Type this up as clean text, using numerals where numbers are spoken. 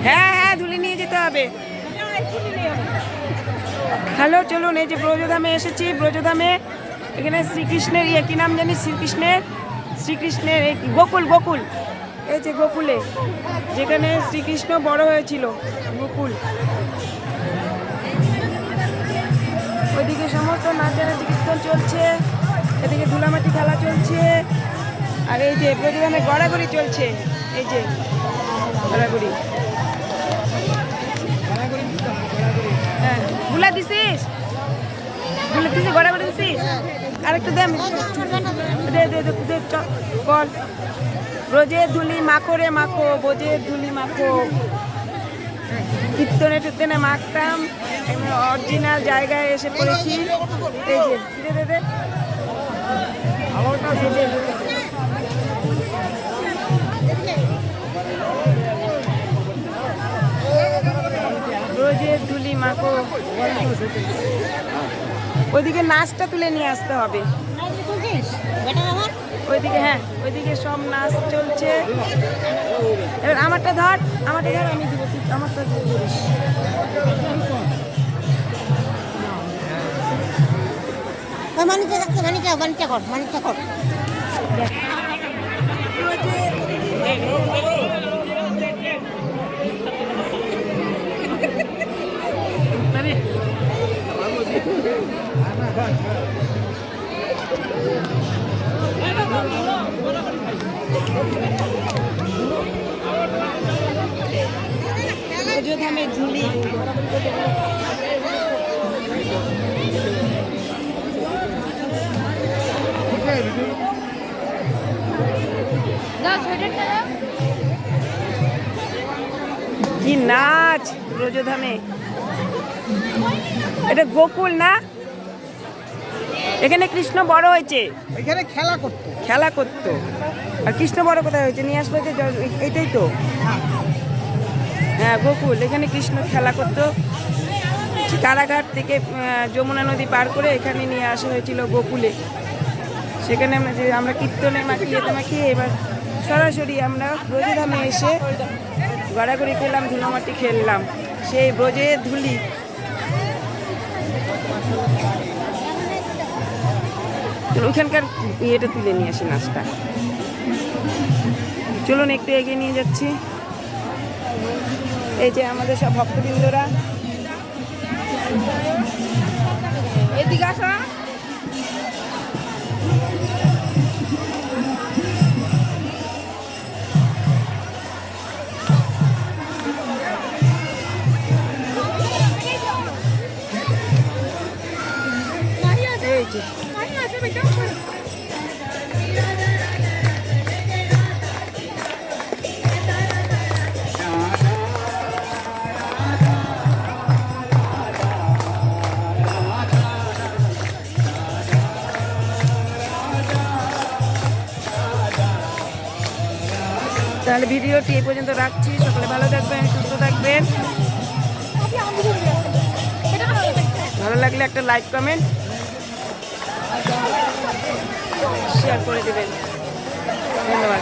হ্যাঁ হ্যাঁ ধুলি নিয়ে যেতে হবে। হ্যালো চলুন, এই যে ব্রজধামে এসেছি। ব্রজধামে এখানে শ্রীকৃষ্ণের কি নাম জানি, শ্রীকৃষ্ণের এই গোকুল, গোকুল, এই যে গোকুলে যেখানে শ্রীকৃষ্ণ বড় হয়েছিল, গোকুল। ওইদিকে সমস্ত নাচানাচি কীর্তন চলছে, এদিকে ধুলামাটি খেলা চলছে, আর এই যে ব্রজধামে গড়াগড়ি চলছে। এই যে গড়াগড়ি, হ্যাঁ ভুলা দিছিস, গড়াগড়ি দিছিস, আরেকটু দে, বল। ব্রজের ধুলি মাখো রে মাখো, ব্রজের ধুলি মাখো। কীর্তনে টীর্তনে মাখতাম, অরিজিনাল জায়গায় এসে পড়েছি। এই যে দে ব্রজের ধুলি মাখো। ওইদিকে নাচটা তুলে নিয়ে আসতে হবে, ওইদিকে, হ্যাঁ ওইদিকে সব নাচ চলছে। এবার আমারটা ধর, আমি দিব, আমারটা ধরিস। মানিকটা কর। ব্রজধামের ঝুলি, কি নাচ ব্রজধামে। এটা গোকুল না, এখানে কৃষ্ণ বড় হয়েছে, এখানে খেলা করতো। আর কৃষ্ণ বড় কোথায় হয়েছে, নিয়ে আসলো যে, এইটাই তো। হ্যাঁ গোকুল, এখানে কৃষ্ণ খেলা করতো। কারাঘাট থেকে যমুনা নদী পার করে এখানে নিয়ে আসা হয়েছিল গোকুলে। সেখানে আমরা কীর্তনে মাখিয়ে এবার সরাসরি আমরা ব্রজধামে এসে গড়াগড়ি খেলাম, ধুলামাটি খেললাম, সেই ব্রজের ধুলি। ওইখানকার ইয়েটা তুলে নিয়ে আসি, নাচটা। চলুন একটু এগিয়ে নিয়ে যাচ্ছি। এই যে আমাদের সব ভক্তবৃন্দরা, এদিকে আসা। এই যে তাহলে ভিডিওটি এই পর্যন্ত রাখছি। সকলে ভালো থাকবেন, সুস্থ থাকবেন। ভালো লাগলে একটা লাইক, কমেন্ট, শেয়ার করে দেবেন। ধন্যবাদ।